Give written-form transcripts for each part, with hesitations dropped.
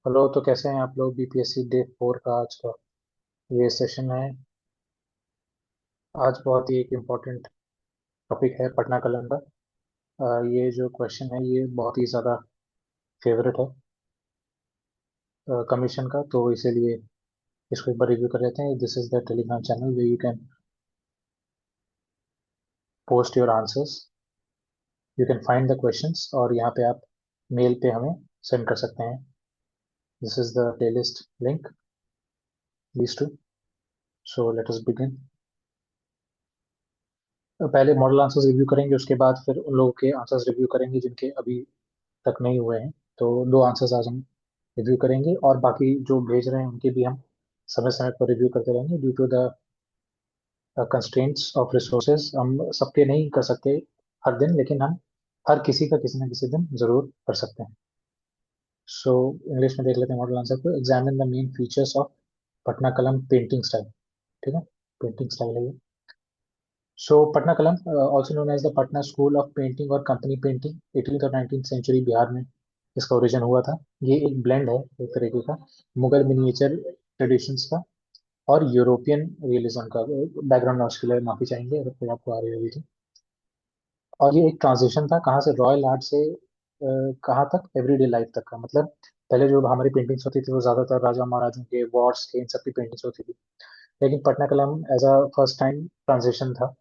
Hello. तो कैसे हैं आप लोग? बीपीएससी डे 4 का आज का ये सेशन है। आज बहुत ही एक इम्पोर्टेंट टॉपिक है पटना कलम का। ये जो क्वेश्चन है ये बहुत ही ज़्यादा फेवरेट है कमीशन का, तो इसीलिए इसको एक बार रिव्यू कर लेते हैं। This is the Telegram channel way you can post your answers, you can find the questions, और यहाँ पे आप मेल पे हमें सेंड कर सकते हैं। This is the playlist link, please too. So let us begin. पहले मॉडल आंसर्स रिव्यू करेंगे, उसके बाद फिर उन लोगों के आंसर्स रिव्यू करेंगे जिनके अभी तक नहीं हुए हैं। तो दो आंसर्स आज हम रिव्यू करेंगे, और बाकी जो भेज रहे हैं उनके भी हम समय समय पर रिव्यू करते रहेंगे। Due to the constraints of resources हम सबके नहीं कर सकते हर दिन, लेकिन हम हर किसी का किसी न किसी दिन जरूर कर सकते हैं। सो इंग्लिश में देख लेते हैं मॉडल आंसर को। Examine the main features of Patna कलम पेंटिंग स्टाइल। ठीक है, पेंटिंग स्टाइल है ये। So Patna Kalam, also known as the Patna school of painting और कंपनी पेंटिंग, 18th और 19th सेंचुरी बिहार में इसका ओरिजिन हुआ था। ये एक ब्लेंड है एक तरीके का मुगल मिनिएचर ट्रेडिशंस का और यूरोपियन रियलिज्म का। बैकग्राउंड नॉइस के लिए माफी चाहेंगे अगर कोई आपको आ रही होगी तो। और ये एक ट्रांजिशन था कहाँ से, रॉयल आर्ट से कहाँ तक, एवरीडे लाइफ तक का। मतलब पहले जो हमारी पेंटिंग्स होती थी वो ज्यादातर राजा महाराजों के वॉर्स के इन सब की पेंटिंग्स होती थी, लेकिन Patna Kalam as a first time transition था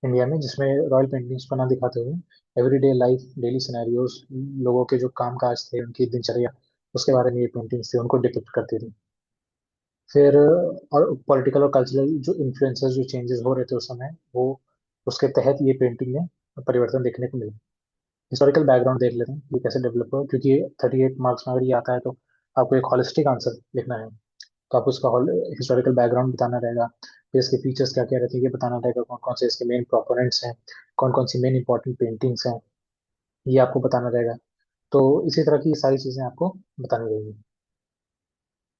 इंडिया में, जिसमें रॉयल पेंटिंग्स को ना दिखाते हुए एवरीडे लाइफ, डेली सिनेरियोज, लोगों के जो काम काज थे, उनकी दिनचर्या, उसके बारे में ये पेंटिंग्स थी, उनको डिपिक्ट करती थी। फिर और पॉलिटिकल और कल्चरल जो इन्फ्लुएंसेस, जो चेंजेस हो रहे थे उस समय, वो उसके तहत ये पेंटिंग में परिवर्तन देखने को मिला। हिस्टोरिकल बैकग्राउंड देख लेते हैं ये कैसे डेवलप हुआ, क्योंकि 38 मार्क्स में अगर ये आता है तो आपको एक हॉलिस्टिक आंसर लिखना है। तो आपको इसका हिस्टोरिकल बैकग्राउंड बताना रहेगा, फिर इसके फीचर्स क्या क्या रहते हैं ये बताना रहेगा, कौन कौन से इसके मेन प्रोपोनेंट्स हैं, कौन कौन सी मेन इंपॉर्टेंट पेंटिंग्स हैं, ये आपको बताना रहेगा। तो इसी तरह की सारी चीज़ें आपको बतानी रहेगी।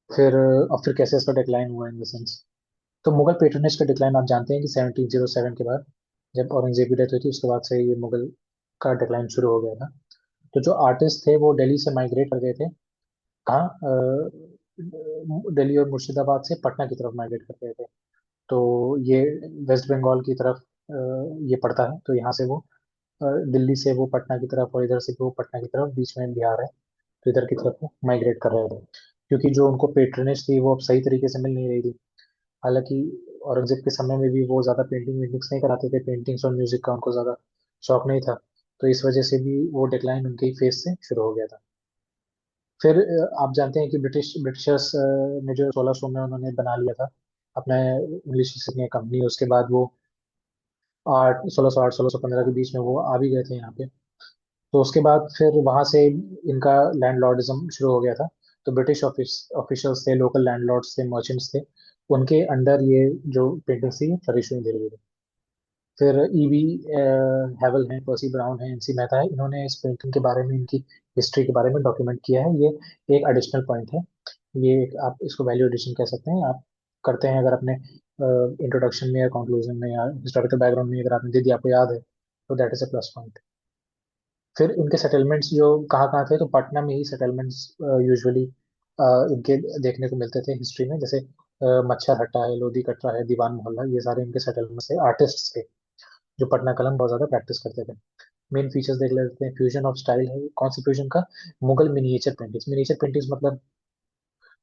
फिर और फिर कैसे इसका डिक्लाइन हुआ इन द सेंस। तो मुगल पेट्रोनेज का डिक्लाइन आप जानते हैं कि 1707 के बाद, जब औरंगजेब की डेथ हुई थी, उसके बाद से ये मुगल का डिक्लाइन शुरू हो गया था। तो जो आर्टिस्ट थे वो दिल्ली से माइग्रेट कर गए थे। कहाँ? दिल्ली और मुर्शिदाबाद से पटना की तरफ माइग्रेट कर गए थे। तो ये वेस्ट बंगाल की तरफ ये पड़ता है, तो यहाँ से वो दिल्ली से वो पटना की तरफ, और इधर से वो पटना की तरफ, बीच में बिहार है, तो इधर की तरफ वो माइग्रेट कर रहे थे। क्योंकि जो उनको पेट्रनेज थी वो अब सही तरीके से मिल नहीं रही थी। हालांकि औरंगजेब के समय में भी वो ज़्यादा पेंटिंग वेंटिंग्स नहीं कराते थे, पेंटिंग्स और म्यूजिक का उनको ज़्यादा शौक नहीं था। तो इस वजह से भी वो डिक्लाइन उनके ही फेस से शुरू हो गया था। फिर आप जानते हैं कि ब्रिटिशर्स ने जो 1600 में उन्होंने बना लिया था अपना इंग्लिश ईस्ट इंडिया कंपनी, उसके बाद वो 1608 1615 के बीच में वो आ भी गए थे यहाँ पे। तो उसके बाद फिर वहां से इनका लैंडलॉर्डिज्म शुरू हो गया था। तो ब्रिटिश ऑफिशियल्स थे, लोकल लैंडलॉर्ड्स थे, मर्चेंट्स थे, उनके अंडर ये जो पेंटिंग्स थी फ्लरिश हुई धीरे धीरे। फिर ईवी हैवल हैं, पर्सी ब्राउन है, एनसी मेहता है, इन्होंने इस पेंटिंग के बारे में, इनकी हिस्ट्री के बारे में डॉक्यूमेंट किया है। ये एक एडिशनल पॉइंट है। ये आप इसको वैल्यू एडिशन कह सकते हैं। आप करते हैं अगर अपने इंट्रोडक्शन में या कंक्लूजन में या हिस्टोरिकल बैकग्राउंड में अगर आपने दे दिया, आपको याद है, तो that is a plus point. फिर इनके सेटलमेंट्स जो कहाँ कहाँ थे, तो पटना में ही सेटलमेंट्स यूजुअली इनके देखने को मिलते थे हिस्ट्री में। जैसे मच्छर हट्टा है, लोधी कटरा है, दीवान मोहल्ला, ये सारे इनके सेटलमेंट्स थे, आर्टिस्ट थे जो पटना कलम बहुत ज्यादा प्रैक्टिस करते थे। मेन फीचर्स देख लेते हैं। फ्यूजन ऑफ स्टाइल है, कौन सी फ्यूजन का? Mughal miniature paintings. Miniature paintings मतलब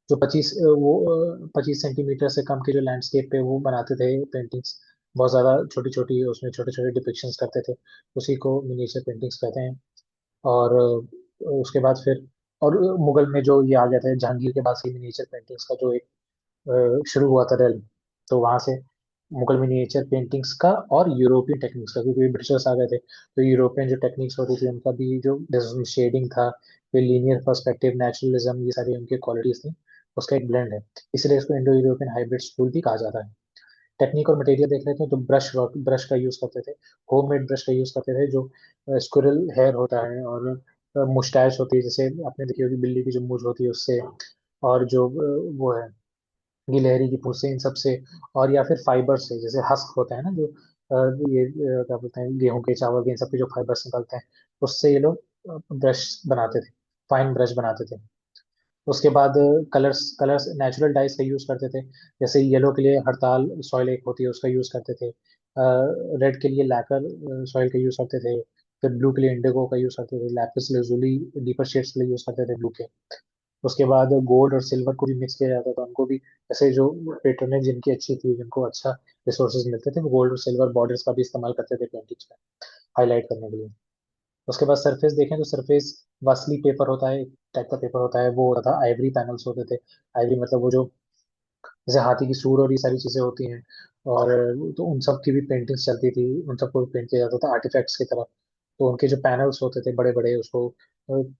जो 25 सेंटीमीटर से कम के जो लैंडस्केप पे वो बनाते थे पेंटिंग्स, बहुत ज्यादा छोटी छोटी, उसमें छोटे छोटे डिपिक्शंस करते थे, उसी को मिनिएचर पेंटिंग्स कहते हैं। और उसके बाद फिर और मुगल में जो ये आ गया था, जहांगीर के बाद से मिनिएचर पेंटिंग्स का जो एक शुरू हुआ था रेल, तो वहां से मुगल मिनिएचर पेंटिंग्स का और यूरोपियन टेक्निक्स का, क्योंकि ब्रिटिशर्स आ गए थे, तो यूरोपियन जो टेक्निक्स होती थी उनका भी जो शेडिंग था, फिर लीनियर पर्सपेक्टिव, नेचुरलिज्म, ये सारी उनकी क्वालिटीज थी, उसका एक ब्लेंड है। इसलिए इसको इंडो यूरोपियन हाइब्रिड स्कूल भी कहा जाता है। टेक्निक और मटेरियल देख लेते हैं, तो ब्रश वर्क, ब्रश का यूज करते थे, होममेड ब्रश का यूज करते थे, जो स्क्विरल हेयर होता है और मुस्टैच होती है, जैसे आपने देखी होगी बिल्ली की जो मूंछ होती है उससे, और जो वो है गिलहरी की पूंछ से, इन सब से। और या फिर फाइबर से, जैसे हस्क होता है ना, जो ये क्या बोलते हैं, गेहूं के, चावल के, इन सब के जो फाइबर्स निकलते हैं, उससे ये लोग ब्रश बनाते थे, फाइन ब्रश बनाते थे। उसके बाद कलर्स कलर्स नेचुरल डाइस का यूज करते थे। जैसे येलो के लिए हड़ताल सॉइल एक होती है, उसका यूज करते थे। रेड के लिए लैकर सॉइल का यूज करते थे। फिर ब्लू के लिए इंडिगो का यूज करते थे। लैपिस lazuli डीपर शेड्स के लिए यूज करते थे ब्लू के। उसके बाद गोल्ड और सिल्वर को भी मिक्स किया जाता था उनको भी। ऐसे जो पेट्रोनेज जिनकी अच्छी थी, जिनको अच्छा रिसोर्सेज मिलते थे, वो गोल्ड और सिल्वर बॉर्डर्स का भी इस्तेमाल करते थे पेंटिंग्स में हाईलाइट करने के लिए। उसके बाद सरफेस देखें तो सरफेस वास्ली पेपर होता है, एक टाइप का पेपर होता है, वो होता था। आइवरी पैनल्स होते थे। आइवरी मतलब वो जो जैसे हाथी की सूंड और ये सारी चीजें होती हैं। और तो उन सब की भी पेंटिंग्स चलती थी, उन सबको पेंट किया जाता था आर्टिफैक्ट्स की तरह। तो उनके जो पैनल्स होते थे बड़े बड़े, उसको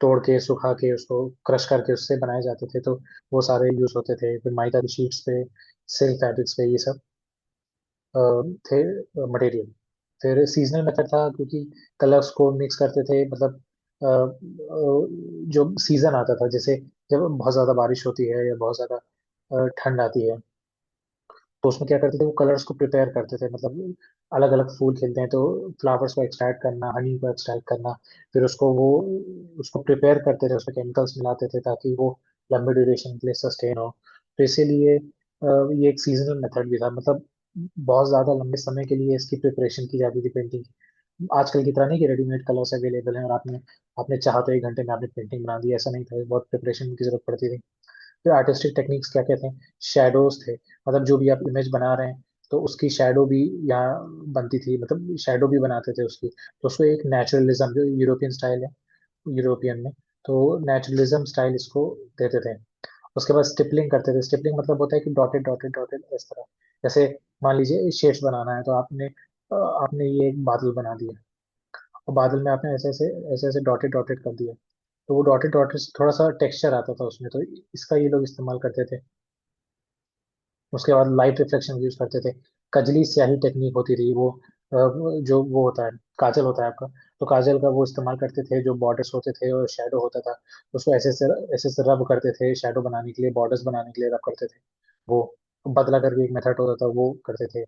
तोड़ के सुखा के उसको क्रश करके उससे बनाए जाते थे। तो वो सारे यूज होते थे। फिर माइका की शीट्स पे, सिल्क फैब्रिक्स पे, ये सब अ, थे मटेरियल। फिर सीजनल मेथड था, क्योंकि कलर्स को मिक्स करते थे। मतलब जो सीजन आता था, जैसे जब बहुत ज्यादा बारिश होती है या बहुत ज्यादा ठंड आती है, तो उसमें क्या करते थे, वो कलर्स को प्रिपेयर करते थे। मतलब अलग अलग फूल खिलते हैं तो फ्लावर्स को एक्सट्रैक्ट करना, हनी को एक्सट्रैक्ट करना, फिर उसको प्रिपेयर करते थे, उसमें केमिकल्स मिलाते थे ताकि वो लंबे ड्यूरेशन के लिए सस्टेन हो। तो इसीलिए ये एक सीजनल मेथड भी था। मतलब बहुत ज्यादा लंबे समय के लिए इसकी प्रिपरेशन की जाती थी पेंटिंग। आजकल की तरह नहीं कि रेडीमेड कलर्स अवेलेबल हैं और आपने आपने चाहा तो 1 घंटे में आपने पेंटिंग बना दी, ऐसा नहीं था। बहुत प्रिपरेशन की जरूरत पड़ती थी। फिर आर्टिस्टिक टेक्निक्स क्या कहते हैं, शेडोज थे। मतलब जो भी आप इमेज बना रहे हैं, तो उसकी शेडो भी यहाँ बनती थी। मतलब शेडो भी बनाते थे उसकी। तो उसको एक नेचुरलिज्म, जो यूरोपियन स्टाइल है, यूरोपियन में, तो नेचुरलिज्म स्टाइल इसको देते थे। उसके बाद स्टिपलिंग करते थे। स्टिपलिंग मतलब होता है कि डॉटेड डॉटेड डॉटेड इस तरह। जैसे मान लीजिए शेड्स बनाना है, तो आपने ये एक बादल बना दिया, और बादल में आपने ऐसे ऐसे डॉटेड डॉटेड कर दिया, तो वो डॉटेड डॉटेड थोड़ा सा टेक्सचर आता था उसमें। तो इसका ये लोग इस्तेमाल करते थे। उसके बाद लाइट रिफ्लेक्शन यूज करते थे। कजली स्याही टेक्निक होती थी, जो वो होता है, काजल होता है आपका। तो काजल का वो इस्तेमाल करते थे, जो बॉर्डर्स होते थे और शेडो होता था, उसको ऐसे से रब करते थे शेडो बनाने के लिए, बॉर्डर्स बनाने के लिए रब करते थे। वो बदला करके एक मेथड होता था, वो करते थे।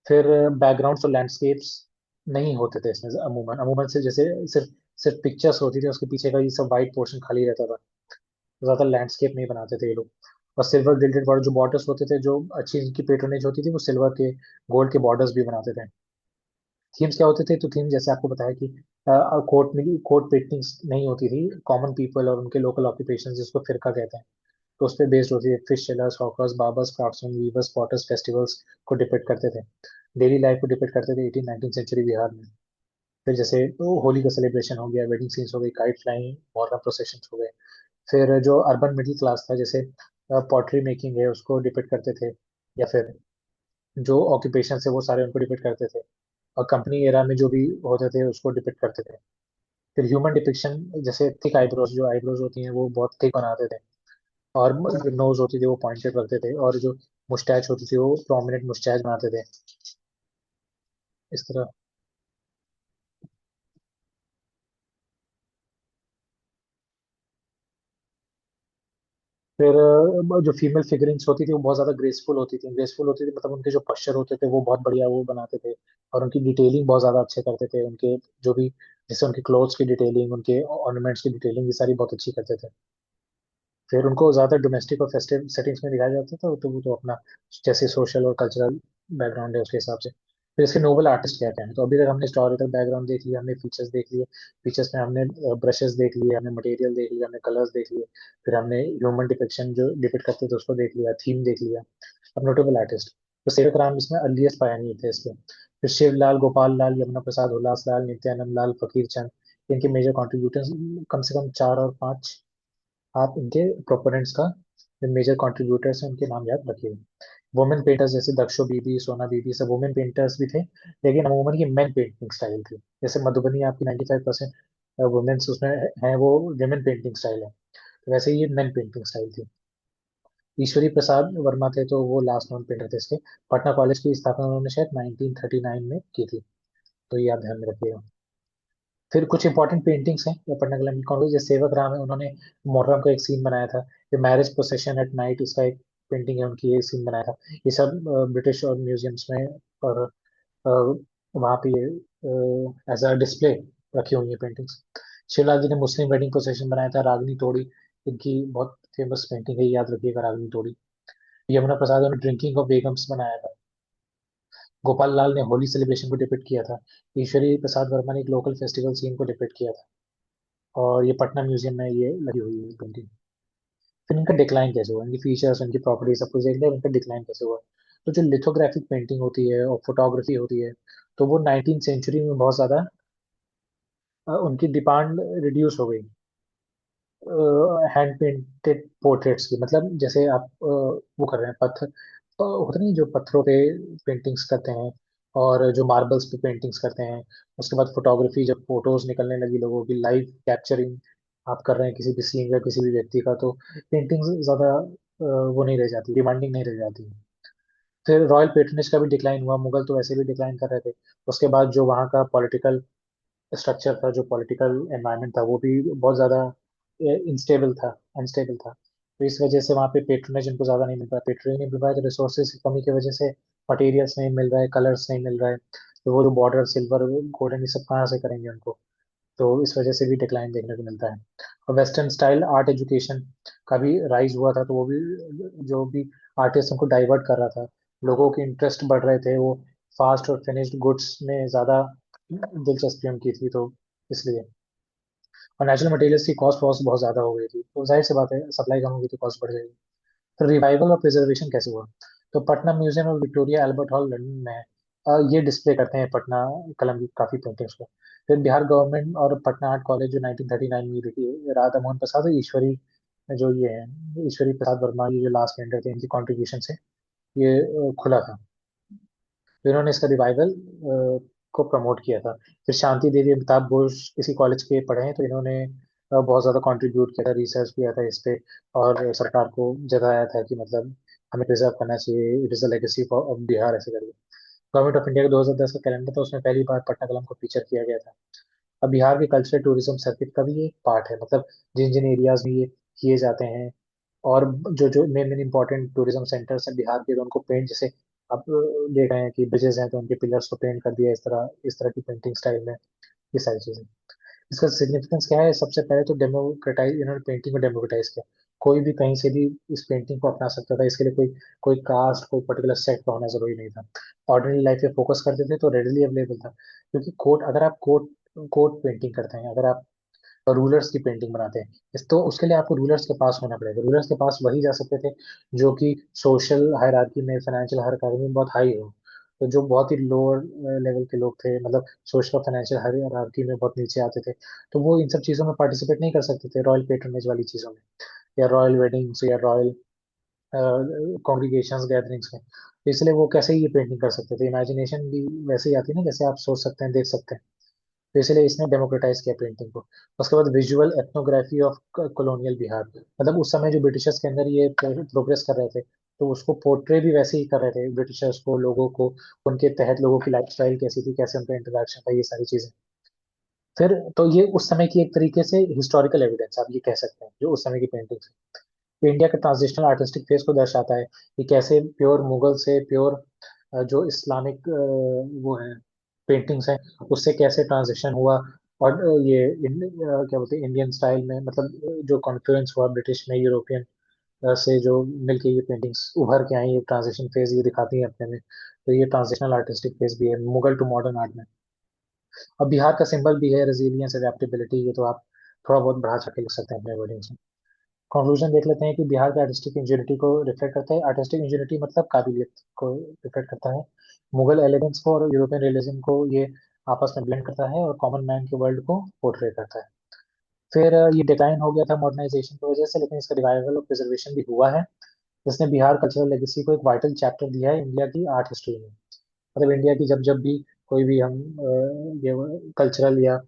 फिर बैकग्राउंड्स और लैंडस्केप्स नहीं होते थे इसमें अमूमन। अमूमन से जैसे सिर्फ सिर्फ पिक्चर्स होती थी, उसके पीछे का ये सब वाइट पोर्शन खाली रहता था। ज्यादा लैंडस्केप नहीं बनाते थे ये लोग। और सिल्वर गिल्डेड बॉर्डर, जो बॉर्डर्स होते थे, जो अच्छी इनकी पेट्रोनेज होती थी, वो सिल्वर के गोल्ड के बॉर्डर्स भी बनाते थे। थीम्स क्या होते थे, तो थीम जैसे आपको बताया कि कोर्ट पेंटिंग्स नहीं होती थी। कॉमन पीपल और उनके लोकल ऑक्यूपेशन, जिसको फिरका कहते हैं, तो उस पर बेस्ड होती है। Fish sellers, hawkers, barbers, craftsman, weavers, potters, festivals को डिपिक्ट करते थे। डेली लाइफ को डिपिक्ट करते थे 18 19 सेंचुरी बिहार में। फिर जैसे तो होली का सेलिब्रेशन हो गया, वेडिंग सीन्स हो गई, काइट फ्लाइंग, मोहर्रम प्रोसेशन हो गए। फिर जो अर्बन मिडिल क्लास था, जैसे पॉटरी मेकिंग है, उसको डिपिक्ट करते थे। या फिर जो ऑक्यूपेशन है वो सारे उनको डिपिक्ट करते थे। और कंपनी एरा में जो भी होते थे उसको डिपिक्ट करते थे। फिर ह्यूमन डिपिक्शन, जैसे थिक आईब्रोज, जो आईब्रोज होती हैं वो बहुत थिक बनाते थे। और नोज होती थी वो पॉइंटेड रखते थे। और जो मुस्टैच होती थी वो प्रोमिनेंट मुस्टैच बनाते थे, इस तरह। फिर जो फीमेल फिगरिंग्स होती थी वो बहुत ज्यादा ग्रेसफुल होती थी। मतलब उनके जो पश्चर होते थे वो बहुत बढ़िया वो बनाते थे। और उनकी डिटेलिंग बहुत ज्यादा अच्छे करते थे। उनके जो भी, जैसे उनके क्लोथ्स की डिटेलिंग, उनके ऑर्नामेंट्स की डिटेलिंग, ये सारी बहुत अच्छी करते थे। फिर उनको ज्यादा डोमेस्टिक और फेस्टिव सेटिंग्स में दिखाया जाता था, तो वो तो अपना जैसे सोशल और कल्चरल बैकग्राउंड है उसके हिसाब से। फिर इसके नोबल आर्टिस्ट क्या क्या है, तो अभी तक हमने हिस्टोरिकल बैकग्राउंड देख लिया, हमने फीचर्स देख लिए। फीचर्स में हमने ब्रशेस देख लिए, हमने मटेरियल देख लिया, हमने कलर्स देख लिए। फिर हमने ह्यूमन डिपिक्शन जो डिपिक्ट करते थे उसको देख लिया, थीम देख लिया। अब नोटेबल आर्टिस्ट, तो सेवक राम इसमें अर्लीस्ट पायनियर थे इसके। फिर शिवलाल, गोपाल लाल, यमुना प्रसाद, उल्लास लाल, नित्यानंद लाल, फकीर चंद, इनके मेजर कॉन्ट्रीब्यूटर्स। कम से कम 4 और 5 आप इनके प्रोपोनेंट्स का, जो मेजर कंट्रीब्यूटर्स हैं, उनके नाम याद रखिए। वुमेन पेंटर्स जैसे दक्षो बीबी, सोना बीबी, सब वुमेन पेंटर्स भी थे। लेकिन अमूमन की मेन पेंटिंग स्टाइल थी। जैसे मधुबनी आपकी 95% वुमेन्स उसमें हैं, वो वुमेन पेंटिंग स्टाइल है। तो वैसे ये मेन पेंटिंग स्टाइल थी। ईश्वरी प्रसाद वर्मा थे, तो वो लास्ट नोन पेंटर थे इसके। पटना कॉलेज की स्थापना उन्होंने शायद 1939 में की थी। तो ये आप ध्यान में रखिएगा। फिर कुछ इंपॉर्टेंट पेंटिंग्स हैं या पटना कला कॉलेज, जैसे सेवक राम है, उन्होंने मुहर्रम का एक सीन बनाया था। ये मैरिज प्रोसेशन एट नाइट, इसका एक पेंटिंग है उनकी, ये सीन बनाया था। ये सब ब्रिटिश और म्यूजियम्स में और वहाँ पे एज अ डिस्प्ले रखी हुई है पेंटिंग्स। शिवलाल जी ने मुस्लिम वेडिंग प्रोसेशन बनाया था, रागनी तोड़ी। इनकी बहुत फेमस पेंटिंग है, याद रखिएगा, रागिनी तोड़ी। यमुना प्रसाद ने ड्रिंकिंग ऑफ बेगम्स बनाया था। गोपाल लाल ने होली सेलिब्रेशन को डिपिक्ट किया था। ईश्वरी प्रसाद वर्मा ने एक लोकल फेस्टिवल सीन को डिपिक्ट किया था। और ये पटना म्यूजियम में ये लगी हुई है पेंटिंग। फिर इनका डिक्लाइन कैसे हुआ, इनकी फीचर्स, इनकी प्रॉपर्टी सब कुछ देखते हैं, इनका डिक्लाइन कैसे हुआ। तो जो लिथोग्राफिक पेंटिंग होती है और फोटोग्राफी होती है, तो वो 19th सेंचुरी में बहुत ज्यादा उनकी डिमांड रिड्यूस हो गई हैंड पेंटेड पोर्ट्रेट्स की। मतलब जैसे आप वो कर रहे हैं पत्थर, होता नहीं जो पत्थरों पे पेंटिंग्स करते हैं, और जो मार्बल्स पे पेंटिंग्स करते हैं। उसके बाद फोटोग्राफी, जब फोटोज निकलने लगी लोगों की लाइव कैप्चरिंग आप कर रहे हैं किसी भी सीन या किसी भी व्यक्ति का, तो पेंटिंग्स ज्यादा वो नहीं रह जाती, डिमांडिंग नहीं रह जाती। फिर रॉयल पेट्रनेज का भी डिक्लाइन हुआ, मुगल तो वैसे भी डिक्लाइन कर रहे थे। उसके बाद जो वहाँ का पॉलिटिकल स्ट्रक्चर था, जो पॉलिटिकल एनवायरनमेंट था, वो भी बहुत ज़्यादा इंस्टेबल था, अनस्टेबल था। तो इस वजह से वहाँ पे पेट्रोनेज उनको ज़्यादा नहीं मिल रहा, पेट्रोल नहीं मिल रहा है, तो रिसोर्सेज की कमी की वजह से मटेरियल्स नहीं मिल रहा है, कलर्स नहीं मिल रहा है, तो वो जो बॉर्डर सिल्वर गोल्डन ये सब कहाँ से करेंगे उनको। तो इस वजह से भी डिक्लाइन देखने को मिलता है। और वेस्टर्न स्टाइल आर्ट एजुकेशन का भी राइज हुआ था, तो वो भी जो भी आर्टिस्ट उनको डाइवर्ट कर रहा था, लोगों के इंटरेस्ट बढ़ रहे थे, वो फास्ट और फिनिश्ड गुड्स में ज़्यादा दिलचस्पी उनकी थी, तो इसलिए। और नेचुरल मटेरियल्स की कॉस्ट वॉस्ट बहुत ज़्यादा हो गई थी, तो जाहिर सी बात है सप्लाई कम होगी तो कॉस्ट बढ़ जाएगी। तो रिवाइवल और प्रिजर्वेशन कैसे हुआ, तो पटना म्यूजियम और विक्टोरिया एल्बर्ट हॉल लंदन में ये डिस्प्ले करते हैं पटना कलम की काफ़ी पेंटिंग्स को। फिर बिहार गवर्नमेंट और पटना आर्ट कॉलेज जो 1939 में देखिए, राधा मोहन प्रसाद और ईश्वरी जो ये है, ईश्वरी प्रसाद वर्मा, ये जो लास्ट पेंटर थे, इनकी कॉन्ट्रीब्यूशन से ये खुला था। तो इन्होंने इसका रिवाइवल को प्रमोट किया था। फिर शांति देवी अमिताभ घोष इसी कॉलेज के पढ़े हैं, तो इन्होंने बहुत ज़्यादा कंट्रीब्यूट किया था, रिसर्च किया था इस पे, और सरकार को जताया था कि मतलब हमें प्रिजर्व करना चाहिए, it is the legacy of Bihar, ऐसे करके। गवर्नमेंट ऑफ इंडिया का 2010 का कैलेंडर था, उसमें पहली बार पटना कलम को फीचर किया गया था। अब बिहार के कल्चरल टूरिज्म सर्किट का भी ये एक पार्ट है, मतलब जिन जिन एरियाज में ये किए जाते हैं, और जो जो main main important tourism centres हैं बिहार के, तो उनको पेंट, जैसे आप देख रहे हैं कि ब्रिजेस हैं तो उनके पिलर्स को पेंट कर दिया इस तरह की पेंटिंग स्टाइल में, ये सारी चीजें। इसका सिग्निफिकेंस क्या है, सबसे पहले तो डेमोक्रेटाइज, इन्होंने पेंटिंग को डेमोक्रेटाइज किया। कोई भी कहीं से भी इस पेंटिंग को अपना सकता था, इसके लिए कोई कोई कास्ट, कोई पर्टिकुलर सेट का होना जरूरी नहीं था। ऑर्डिनरी लाइफ पे फोकस करते थे तो रेडिली अवेलेबल था, क्योंकि कोट, अगर आप कोट कोट पेंटिंग करते हैं, अगर आप रूलर्स की पेंटिंग बनाते हैं, इस तो उसके लिए आपको रूलर्स के पास होना पड़ेगा। रूलर्स के पास वही जा सकते थे जो कि सोशल हायरार्की में, फाइनेंशियल हायरार्की में बहुत हाई हो। तो जो बहुत ही लोअर लेवल के लोग थे, मतलब सोशल और फाइनेंशियल हायरार्की में बहुत नीचे आते थे, तो वो इन सब चीज़ों में पार्टिसिपेट नहीं कर सकते थे, रॉयल पेट्रोनेज वाली चीज़ों में, या रॉयल वेडिंग्स, या रॉयल कॉन्ग्रीगेशंस गैदरिंग्स में। तो इसलिए वो कैसे ये पेंटिंग कर सकते थे, इमेजिनेशन भी वैसे ही आती है ना, जैसे आप सोच सकते हैं, देख सकते हैं। तो इसलिए इसने डेमोक्रेटाइज किया पेंटिंग को। उसके बाद visual ethnography of colonial Bihar, मतलब उस समय जो ब्रिटिशर्स के अंदर ये प्रोग्रेस कर रहे थे, तो उसको पोर्ट्रे भी वैसे ही कर रहे थे ब्रिटिशर्स को, लोगों को, उनके तहत लोगों की लाइफस्टाइल कैसी थी, कैसे उनका इंटरेक्शन था, ये सारी चीजें। फिर तो ये उस समय की एक तरीके से हिस्टोरिकल एविडेंस आप ये कह सकते हैं, जो उस समय की पेंटिंग्स है। इंडिया के ट्रांजिशनल आर्टिस्टिक फेज को दर्शाता है कि कैसे प्योर मुगल से प्योर जो इस्लामिक वो है पेंटिंग्स हैं, उससे कैसे ट्रांजिशन हुआ। और क्या बोलते हैं, इंडियन स्टाइल में, मतलब जो कॉन्फ्लुएंस हुआ ब्रिटिश में यूरोपियन से जो मिलके ये पेंटिंग्स उभर के आई, ये ट्रांजिशन फेज ये दिखाती है अपने में। तो ये ट्रांजिशनल आर्टिस्टिक फेज भी है मुगल टू मॉडर्न आर्ट में। अब बिहार का सिंबल भी है रेजिलियंस, एडेप्टेबिलिटी, ये तो आप थोड़ा बहुत बढ़ा चढ़ लिख सकते हैं अपने वर्डिंग्स में। कंक्लूजन देख लेते हैं कि बिहार का आर्टिस्टिक इंजरिटी को रिफ्लेक्ट करता है। आर्टिस्टिक इंजरिटी मतलब काबिलियत को रिफ्लेक्ट करता है। मुगल एलिगेंस को और यूरोपियन रियलिज्म को ये आपस में ब्लेंड करता है, और कॉमन मैन के वर्ल्ड को पोर्ट्रे करता है। फिर ये डिक्लाइन हो गया था मॉडर्नाइजेशन की वजह से, लेकिन इसका रिवाइवल और प्रिजर्वेशन भी हुआ है, जिसने बिहार कल्चरल लेगेसी को एक वाइटल चैप्टर दिया है इंडिया की आर्ट हिस्ट्री में। मतलब इंडिया की जब जब भी कोई भी हम ये कल्चरल या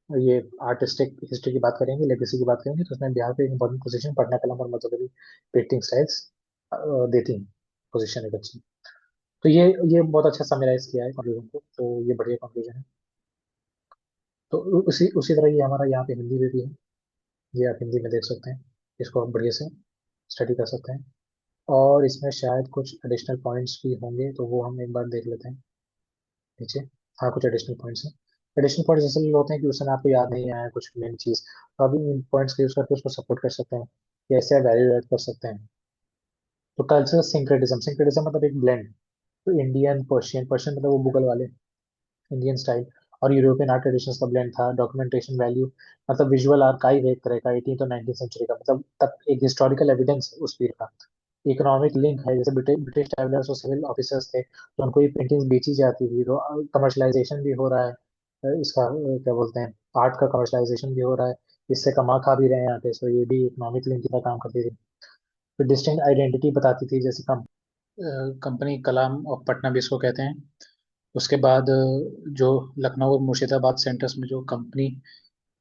ये आर्टिस्टिक हिस्ट्री की बात करेंगे, लेगेसी की बात करेंगे, तो उसमें बिहार को एक इम्पोर्टेंट पोजीशन पटना कलम और मधुबनी पेंटिंग स्टाइल्स देती हैं, पोजीशन एक अच्छी। तो ये बहुत अच्छा समराइज किया है कंक्लूजन को, तो ये बढ़िया कंक्लूजन है। तो उसी उसी तरह ये हमारा यहाँ पे हिंदी में भी है, ये आप हिंदी में देख सकते हैं, इसको आप बढ़िया से स्टडी कर सकते हैं। और इसमें शायद कुछ एडिशनल पॉइंट्स भी होंगे, तो वो हम एक बार देख लेते हैं नीचे। हाँ, कुछ एडिशनल पॉइंट्स हैं। एडिशनल पॉइंट्स इसलिए होते हैं कि उस समय आपको याद नहीं आया कुछ मेन चीज, तो आप इन पॉइंट्स का यूज करके उसको सपोर्ट कर सकते हैं, या ऐसे वैल्यू ऐड कर सकते हैं। तो कल्चरल सिंक्रेटिज्म, सिंक्रेटिज्म मतलब एक ब्लेंड। तो इंडियन, पर्शियन, पर्शियन मतलब वो मुगल वाले, इंडियन स्टाइल और यूरोपियन आर्ट ट्रेडिशंस का ब्लेंड था। डॉक्यूमेंटेशन वैल्यू मतलब विजुअल आर्काइव एक तरह का 18th और 19th सेंचुरी का, मतलब तब एक हिस्टोरिकल एविडेंस उस पीरियड का। इकोनॉमिक लिंक है, जैसे ब्रिटिश ट्रैवलर्स और सिविल ऑफिसर्स थे तो उनको ये पेंटिंग्स बेची जाती थी, तो कमर्शलाइजेशन भी हो रहा है। इसका क्या बोलते हैं, आर्ट का कमर्शलाइजेशन भी हो रहा है, इससे कमा खा भी रहे हैं यहाँ पे, सो ये भी इकोनॉमिक लिंक की तरह काम करती थी। फिर डिस्टिंक्ट आइडेंटिटी बताती थी, जैसे कंपनी कलाम ऑफ पटना भी इसको कहते हैं। उसके बाद जो लखनऊ और मुर्शिदाबाद सेंटर्स में जो कंपनी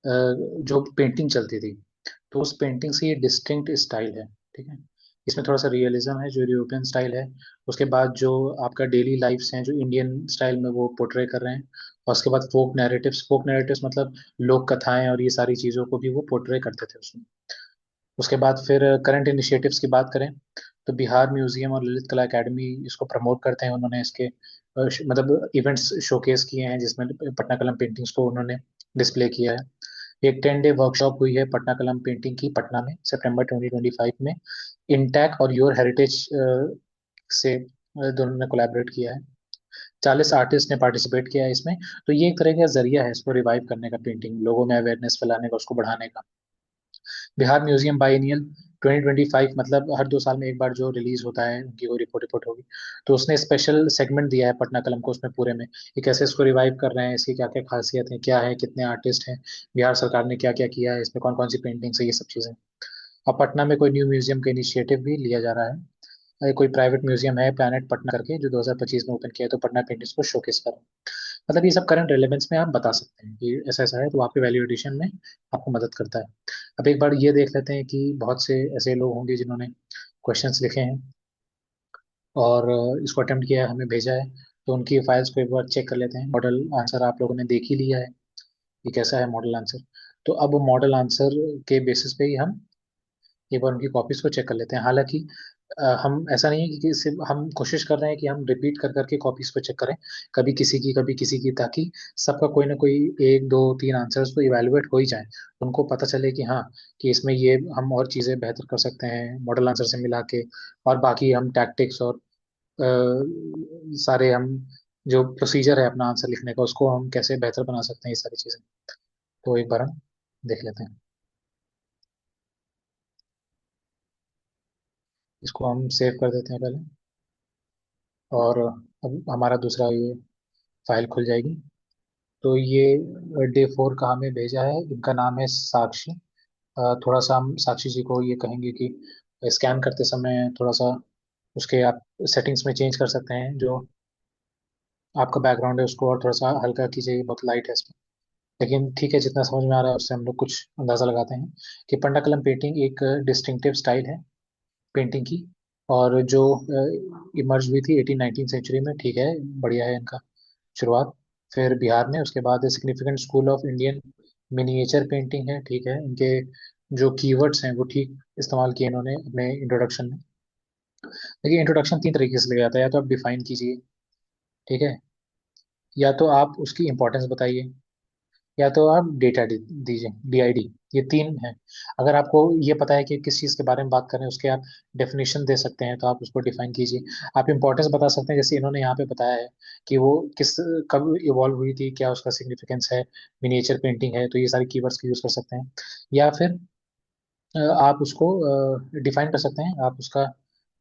जो पेंटिंग चलती थी, तो उस पेंटिंग से ये डिस्टिंक्ट स्टाइल है। ठीक है, इसमें थोड़ा सा रियलिज्म है जो यूरोपियन स्टाइल है। उसके बाद जो आपका डेली लाइफ्स हैं जो इंडियन स्टाइल में वो पोर्ट्रे कर रहे हैं। और उसके बाद फोक नैरेटिव्स, फोक नैरेटिव्स मतलब लोक कथाएं और ये सारी चीजों को भी वो पोर्ट्रे करते थे उसमें। उसके बाद फिर करंट इनिशिएटिव्स की बात करें, तो बिहार म्यूजियम और ललित कला एकेडमी इसको प्रमोट करते हैं। उन्होंने इसके मतलब इवेंट्स शोकेस किए हैं जिसमें पटना कलम पेंटिंग्स को उन्होंने डिस्प्ले किया है। एक 10 डे वर्कशॉप हुई है पटना कलम पेंटिंग की पटना में सितंबर 2025 में। इंटैक और योर हेरिटेज से दोनों ने कोलैबोरेट किया है। 40 आर्टिस्ट ने पार्टिसिपेट किया है इसमें। तो ये एक तरह का जरिया है इसको रिवाइव करने का, पेंटिंग लोगों में अवेयरनेस फैलाने का, उसको बढ़ाने का। बिहार म्यूजियम बाइनियल 2025 मतलब हर 2 साल में एक बार जो रिलीज होता है उनकी वो रिपोर्ट रिपोर्ट होगी। तो उसने स्पेशल सेगमेंट दिया है पटना कलम को उसमें पूरे में, ये कैसे इसको रिवाइव कर रहे हैं, इसकी क्या क्या खासियत है, क्या है, कितने आर्टिस्ट हैं, बिहार सरकार ने क्या क्या किया है, इसमें कौन कौन सी पेंटिंग्स है, ये सब चीजें। अब पटना में कोई न्यू म्यूजियम का इनिशिएटिव भी लिया जा रहा है। कोई प्राइवेट म्यूजियम है प्लैनेट पटना करके जो 2025 में ओपन किया है, तो पटना पेंटिंग्स को शोकेस कर रहा है। मतलब ये सब करंट रेलेवेंस में आप बता सकते हैं कि ऐसा ऐसा है, तो आपके वैल्यू एडिशन में आपको मदद करता है। अब एक बार ये देख लेते हैं कि बहुत से ऐसे लोग होंगे जिन्होंने क्वेश्चंस लिखे हैं और इसको अटेम्प्ट किया है, हमें भेजा है। तो उनकी फाइल्स को एक बार चेक कर लेते हैं। मॉडल आंसर आप लोगों ने देख ही लिया है, ये कैसा है मॉडल आंसर। तो अब मॉडल आंसर के बेसिस पे ही हम एक बार उनकी कॉपीज को चेक कर लेते हैं। हालांकि हम ऐसा नहीं है कि सिर्फ हम कोशिश कर रहे हैं कि हम रिपीट कर करके कॉपीज को चेक करें, कभी किसी की कभी किसी की, ताकि सबका कोई ना कोई एक दो तीन आंसर्स तो इवेलुएट हो ही जाए, उनको पता चले कि हाँ, कि इसमें ये हम और चीजें बेहतर कर सकते हैं मॉडल आंसर से मिला के। और बाकी हम टैक्टिक्स और सारे हम जो प्रोसीजर है अपना आंसर लिखने का उसको हम कैसे बेहतर बना सकते हैं, ये सारी चीजें। तो एक बार हम देख लेते हैं। इसको हम सेव कर देते हैं पहले, और अब हमारा दूसरा ये फाइल खुल जाएगी। तो ये डे 4 का हमें भेजा है, इनका नाम है साक्षी। थोड़ा सा हम साक्षी जी को ये कहेंगे कि स्कैन करते समय थोड़ा सा उसके आप सेटिंग्स में चेंज कर सकते हैं, जो आपका बैकग्राउंड है उसको और थोड़ा सा हल्का कीजिए, बहुत लाइट है इसमें। लेकिन ठीक है, जितना समझ में आ रहा है उससे हम लोग कुछ अंदाजा लगाते हैं कि पंडा कलम पेंटिंग एक डिस्टिंक्टिव स्टाइल है पेंटिंग की, और जो इमर्ज हुई थी 18 19 सेंचुरी में। ठीक है, बढ़िया है इनका शुरुआत। फिर बिहार में, उसके बाद significant school of Indian miniature painting है। ठीक है, इनके जो कीवर्ड्स हैं वो ठीक इस्तेमाल किए इन्होंने अपने इंट्रोडक्शन में। देखिए, इंट्रोडक्शन 3 तरीके से लिया जाता है, या तो आप डिफाइन कीजिए, ठीक है, या तो आप उसकी इंपॉर्टेंस बताइए, या तो आप डेटा दीजिए, DID। ये 3 है। अगर आपको ये पता है कि किस चीज़ के बारे में बात कर रहे हैं, उसके आप डेफिनेशन दे सकते हैं, तो आप उसको डिफाइन कीजिए। आप इंपॉर्टेंस बता सकते हैं, जैसे इन्होंने यहाँ पे बताया है कि वो किस कब इवॉल्व हुई थी, क्या उसका सिग्निफिकेंस है, मिनिएचर पेंटिंग है, तो ये सारी कीवर्ड्स का यूज कर सकते हैं। या फिर आप उसको डिफाइन कर सकते हैं, आप उसका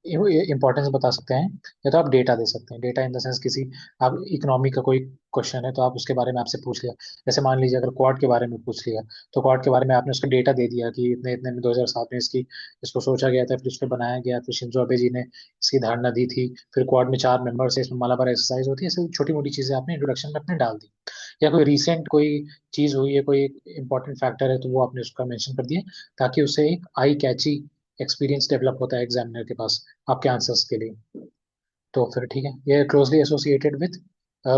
इंपॉर्टेंस बता सकते हैं, या तो आप डेटा दे सकते हैं। डेटा इन द सेंस किसी, आप इकोनॉमी का कोई क्वेश्चन है तो आप उसके बारे में आपसे पूछ लिया, जैसे मान लीजिए अगर क्वाड के बारे में पूछ लिया, तो क्वाड के बारे में आपने उसका डेटा दे दिया कि इतने इतने में 2007 में इसकी इसको सोचा गया था, फिर इसको बनाया गया, फिर शिंजो अबे जी ने इसकी धारणा दी थी, फिर क्वाड में 4 मेंबर्स है, इसमें मालाबार एक्सरसाइज होती है, ऐसे छोटी मोटी चीजें आपने इंट्रोडक्शन में अपने डाल दी। या कोई रिसेंट कोई चीज हुई है, कोई इंपॉर्टेंट फैक्टर है, तो वो आपने उसका मेंशन कर दिया, ताकि उससे एक आई कैची एक्सपीरियंस डेवलप होता है एग्जामिनर के पास आपके आंसर्स के लिए। तो फिर ठीक है, ये closely associated with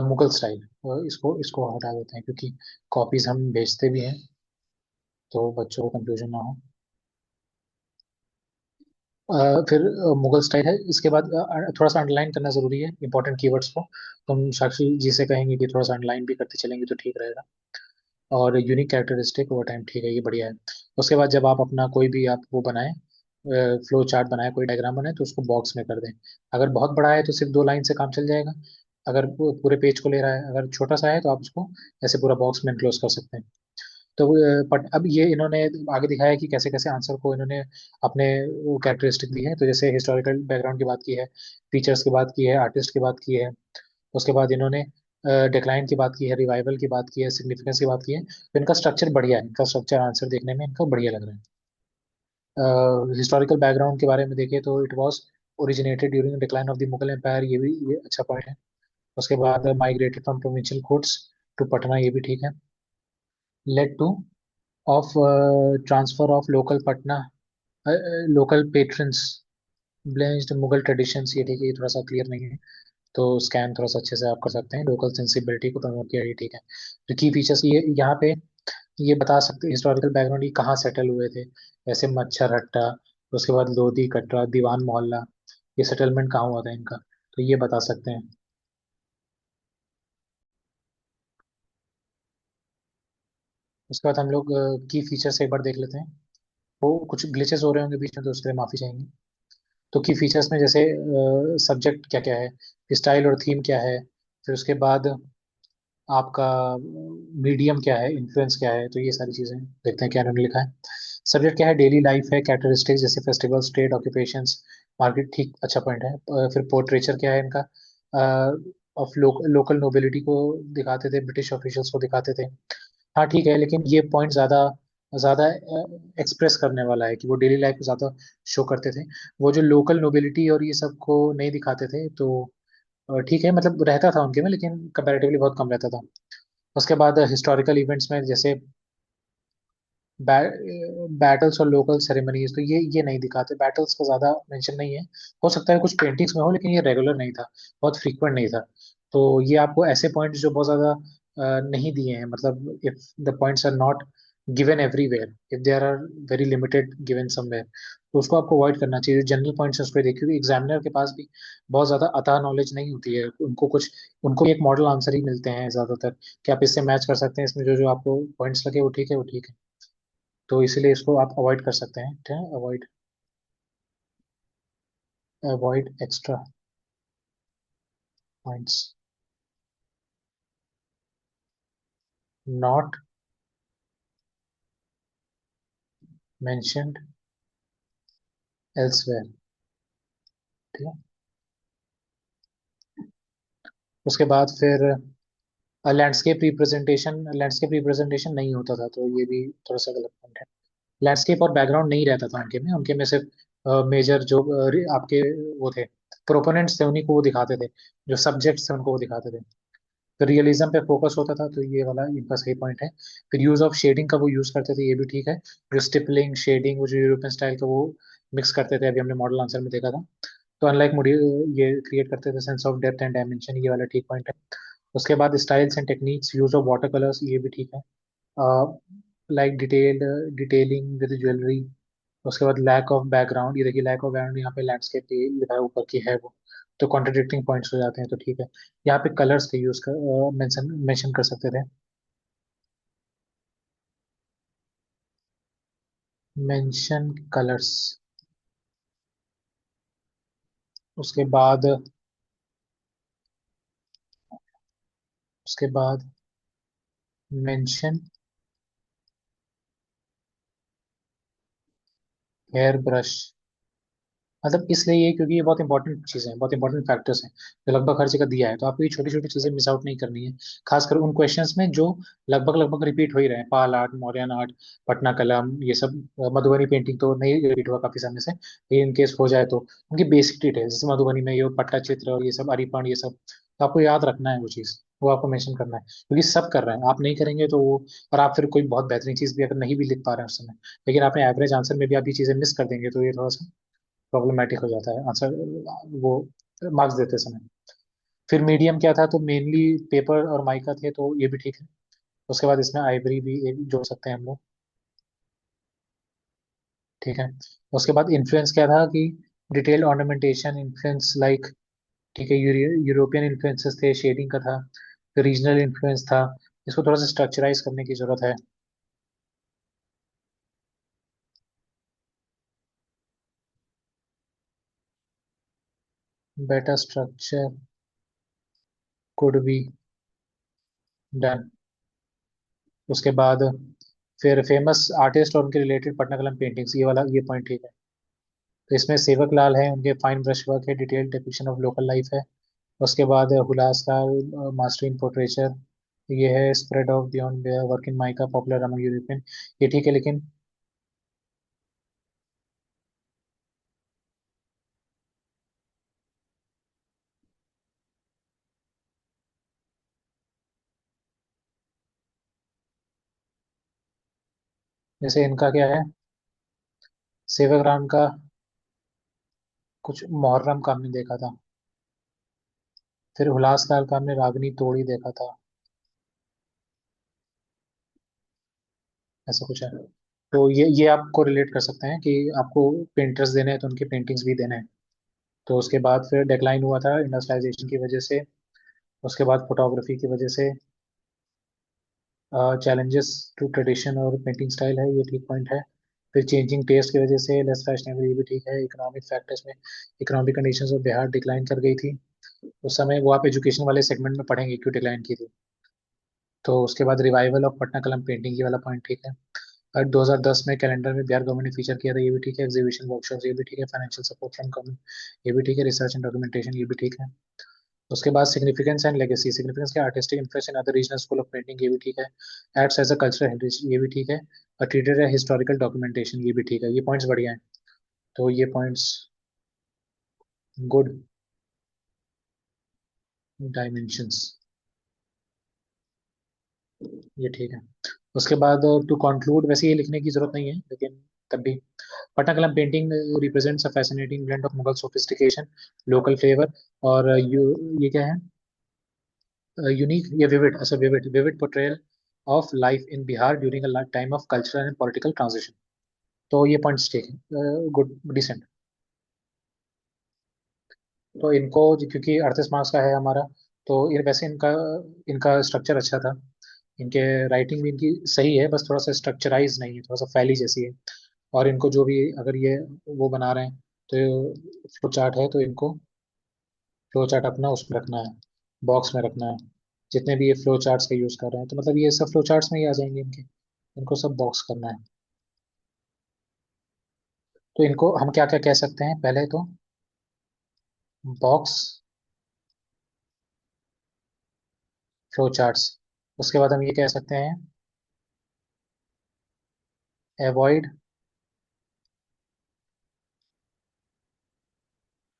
Mughal style, इसको इसको हटा देते हैं, क्योंकि कॉपीज हम भेजते भी हैं, तो बच्चों को कंफ्यूजन ना हो। फिर मुगल स्टाइल है। इसके बाद थोड़ा सा अंडरलाइन करना जरूरी है इंपॉर्टेंट कीवर्ड्स को। तुम साक्षी जी से कहेंगे कि थोड़ा सा अंडरलाइन भी करते चलेंगे तो ठीक रहेगा। और यूनिक कैरेक्टरिस्टिक ओवर टाइम, ठीक है, ये बढ़िया है। उसके बाद जब आप अपना कोई भी आप वो बनाए, फ्लो चार्ट बनाए, कोई डायग्राम बनाए, तो उसको बॉक्स में कर दें। अगर बहुत बड़ा है तो सिर्फ 2 लाइन से काम चल जाएगा। अगर वो पूरे पेज को ले रहा है, अगर छोटा सा है तो आप उसको ऐसे पूरा बॉक्स में एनक्लोज कर सकते हैं। तो बट अब ये इन्होंने आगे दिखाया कि कैसे कैसे आंसर को इन्होंने अपने वो कैरेक्टरिस्टिक दी है। तो जैसे हिस्टोरिकल बैकग्राउंड की बात की है, फीचर्स की बात की है, आर्टिस्ट की बात की है। उसके बाद इन्होंने डिक्लाइन की बात की है, रिवाइवल की बात की है, सिग्निफिकेंस की बात की है। तो इनका स्ट्रक्चर बढ़िया है, इनका स्ट्रक्चर आंसर देखने में इनका बढ़िया लग रहा है। हिस्टोरिकल बैकग्राउंड के बारे में देखें तो it was originated during decline of the Mughal empire, ये अच्छा पॉइंट है। उसके बाद migrated from provincial courts to Patna, ये भी ठीक है। Led to of transfer of local Patna local patrons blends Mughal traditions, ये ठीक है, ये थोड़ा सा क्लियर नहीं है। तो स्कैन थोड़ा सा अच्छे से आप कर सकते हैं, लोकल सेंसिबिलिटी को प्रमोट किया, ये ठीक है। तो की फीचर्स ये यहाँ पे ये बता सकते हैं हिस्टोरिकल बैकग्राउंड, ये कहाँ सेटल हुए थे। जैसे मच्छर हट्टा, उसके बाद लोधी कटरा, दीवान मोहल्ला, ये सेटलमेंट कहाँ हुआ था इनका, तो ये बता सकते हैं। उसके बाद हम लोग की फीचर्स एक बार देख लेते हैं। वो कुछ ग्लिचेस हो रहे होंगे बीच में, तो उसके लिए माफी चाहेंगे। तो की फीचर्स में जैसे सब्जेक्ट क्या क्या है, स्टाइल और थीम क्या है, फिर उसके बाद आपका मीडियम क्या है, इन्फ्लुएंस क्या है, तो ये सारी चीजें देखते हैं क्या इन्होंने लिखा है। सब्जेक्ट क्या है, डेली लाइफ है, कैरेक्टरिस्टिक्स जैसे फेस्टिवल्स, ट्रेड, ऑक्यूपेशंस, मार्केट, ठीक, अच्छा पॉइंट है। फिर पोर्ट्रेचर क्या है इनका, ऑफ लोकल नोबिलिटी को दिखाते थे, ब्रिटिश ऑफिशियल्स को दिखाते थे। हाँ ठीक है, लेकिन ये पॉइंट ज्यादा ज्यादा एक्सप्रेस करने वाला है कि वो डेली लाइफ को ज्यादा शो करते थे। वो जो लोकल नोबिलिटी और ये सब को नहीं दिखाते थे, तो ठीक है, मतलब रहता था उनके में, लेकिन कंपैरेटिवली बहुत कम रहता था। उसके बाद हिस्टोरिकल इवेंट्स में जैसे बैटल्स और लोकल सेरेमनीज, तो ये नहीं दिखाते, बैटल्स का ज्यादा मेंशन नहीं है। हो सकता है कुछ पेंटिंग्स में हो, लेकिन ये रेगुलर नहीं था, बहुत फ्रीक्वेंट नहीं था। तो ये आपको ऐसे पॉइंट्स जो बहुत ज्यादा नहीं दिए हैं, मतलब if the points are not given everywhere, if there are very limited given somewhere, तो उसको आपको अवॉइड करना चाहिए। जनरल पॉइंट्स उसको देखिए, क्योंकि एग्जामिनर के पास भी बहुत ज्यादा अतः नॉलेज नहीं होती है, उनको एक मॉडल आंसर ही मिलते हैं ज्यादातर, कि आप इससे मैच कर सकते हैं, इसमें जो जो आपको पॉइंट्स लगे वो ठीक है, वो ठीक है। तो इसीलिए इसको आप अवॉइड कर सकते हैं, ठीक है, avoid, avoid extra points not mentioned elsewhere, ठीक है। उसके बाद फिर लैंडस्केप रिप्रेजेंटेशन नहीं होता था, तो ये भी थोड़ा सा गलत पॉइंट है। लैंडस्केप और बैकग्राउंड नहीं रहता था उनके में सिर्फ मेजर जो आपके वो थे, प्रोपोनेंट्स थे, उन्हीं को वो दिखाते थे, जो सब्जेक्ट्स थे उनको वो दिखाते थे। तो रियलिज्म पे फोकस होता था, तो ये वाला इनका सही पॉइंट है। फिर यूज ऑफ शेडिंग का वो यूज करते थे, ये भी ठीक है। जो स्टिपलिंग शेडिंग, वो जो यूरोपियन स्टाइल का वो मिक्स करते थे, अभी हमने मॉडल आंसर में देखा था। तो अनलाइक ये क्रिएट करते थे sense of depth and dimension, ये वाला ठीक पॉइंट है। उसके बाद styles and techniques, use of water colours, ये भी ठीक है। Like detailing with jewellery. उसके बाद लैक ऑफ बैकग्राउंड, ये देखिए लैक ऑफ बैकग्राउंड यहाँ पे लैंडस्केप पे लिखा है ऊपर की है वो, तो कॉन्ट्रडिक्टिंग पॉइंट्स हो जाते हैं, तो ठीक है। यहाँ पे कलर्स का यूज कर मेंशन मेंशन कर सकते थे, मेंशन कलर्स। उसके बाद उसके बाद मेंशन हेयर ब्रश, मतलब इसलिए ये क्योंकि ये बहुत इंपॉर्टेंट चीजें हैं, बहुत इंपॉर्टेंट फैक्टर्स हैं, जो लगभग हर जगह दिया है, तो आपको ये छोटी छोटी चीजें मिस आउट नहीं करनी है। खासकर उन क्वेश्चंस में जो लगभग लगभग रिपीट हो ही रहे हैं, पाल आर्ट, मौर्यन आर्ट, पटना कलम, ये सब। मधुबनी पेंटिंग तो नहीं रिपीट हुआ काफी समय से, ये इन केस हो जाए तो उनकी बेसिक ट्रीट है, जैसे मधुबनी में ये पट्टा चित्र और ये सब अरिपन, ये सब, तो आपको याद रखना है वो चीज, वो आपको मेंशन करना है, क्योंकि सब कर रहे हैं, आप नहीं करेंगे तो वो, और आप फिर कोई बहुत बेहतरीन चीज भी अगर नहीं भी लिख पा रहे हैं उस समय, लेकिन आपने एवरेज आंसर में भी आप ये चीजें मिस कर देंगे, तो ये थोड़ा सा प्रॉब्लमेटिक हो जाता है आंसर, वो मार्क्स देते समय। फिर मीडियम क्या था, तो मेनली पेपर और माइका थे, तो ये भी ठीक है। उसके बाद इसमें आइवरी भी एक जोड़ सकते हैं हम लोग, ठीक है। उसके बाद इन्फ्लुएंस क्या था कि डिटेल्ड ऑर्नामेंटेशन इन्फ्लुएंस लाइक, ठीक है, यूरोपियन इन्फ्लुएंसेस थे, शेडिंग का था, रीजनल इन्फ्लुएंस था। इसको थोड़ा सा स्ट्रक्चराइज करने की जरूरत है। Better structure could be done. उसके बाद फिर फेमस आर्टिस्ट और उनके रिलेटेड पटनाकलम पेंटिंग्स, ये वाला ये पॉइंट ठीक है। तो इसमें सेवक लाल है, उनके फाइन ब्रश वर्क है, detailed depiction of local life है। उसके बाद हुलास का मास्टर इन पोर्ट्रेचर, ये है spread of beyond work in mica popular among European, ये ठीक है। लेकिन जैसे इनका क्या है, सेवक राम का कुछ मुहर्रम का हमने देखा था, फिर हुलास लाल का हमने रागनी तोड़ी देखा था, ऐसा कुछ है। तो ये आपको रिलेट कर सकते हैं कि आपको पेंटर्स देने हैं तो उनके पेंटिंग्स भी देने हैं। तो उसके बाद फिर डेक्लाइन हुआ था इंडस्ट्रियलाइजेशन की वजह से, उसके बाद फोटोग्राफी की वजह से, चैलेंजेस टू ट्रेडिशन और पेंटिंग स्टाइल है, ये ठीक पॉइंट है। फिर चेंजिंग टेस्ट की वजह से लेस फैशनेबल, ये भी ठीक है। इकोनॉमिक फैक्टर्स में economic conditions of Bihar decline कर गई थी उस समय, वो आप एजुकेशन वाले सेगमेंट में पढ़ेंगे क्यों डिक्लाइन की थी। तो उसके बाद रिवाइवल ऑफ पटना कलम पेंटिंग, ये वाला पॉइंट ठीक है। और 2010 में कैलेंडर में बिहार गवर्नमेंट ने फीचर किया था, ये भी ठीक है। एग्जीबिशन वर्कशॉप, ये भी ठीक है। फाइनेंशियल सपोर्ट फ्रॉम गवर्नमेंट, ये भी ठीक है। रिसर्च एंड डॉक्यूमेंटेशन, ये भी ठीक है। उसके बाद सिग्निफिकेंस एंड लेगेसी, सिग्निफिकेंस के artistic interest in other regional school of painting, ये भी ठीक है। Acts as a cultural heritage, ये भी ठीक है। और ट्रीटेड है हिस्टोरिकल डॉक्यूमेंटेशन, ये भी ठीक है। ये पॉइंट्स बढ़िया हैं। तो ये पॉइंट्स गुड डायमेंशंस, ये ठीक है। उसके बाद टू कंक्लूड, वैसे ये लिखने की जरूरत नहीं है लेकिन तब भी, पटना कलम painting represents a fascinating blend of Mughal sophistication, local flavour, और ये क्या है, यूनिक, ये विविड, अच्छा vivid vivid portrayal of life in Bihar during a time of cultural and political transition. तो ये पॉइंट्स ठीक है, गुड डिसेंट। तो इनको क्योंकि 38 मार्क्स का है हमारा, तो ये वैसे इनका इनका स्ट्रक्चर अच्छा था, इनके राइटिंग भी इनकी सही है, बस थोड़ा सा स्ट्रक्चराइज नहीं है, थोड़ा सा फैली जैसी है। और इनको जो भी अगर ये वो बना रहे हैं तो फ्लो चार्ट है, तो इनको फ्लो चार्ट अपना उसमें रखना है, बॉक्स में रखना है। जितने भी ये फ्लो चार्ट्स का यूज कर रहे हैं तो मतलब ये सब फ्लो चार्ट्स में ही आ जाएंगे इनके, इनको सब बॉक्स करना है। तो इनको हम क्या क्या कह सकते हैं, पहले तो बॉक्स फ्लो चार्ट्स, उसके बाद हम ये कह सकते हैं अवॉइड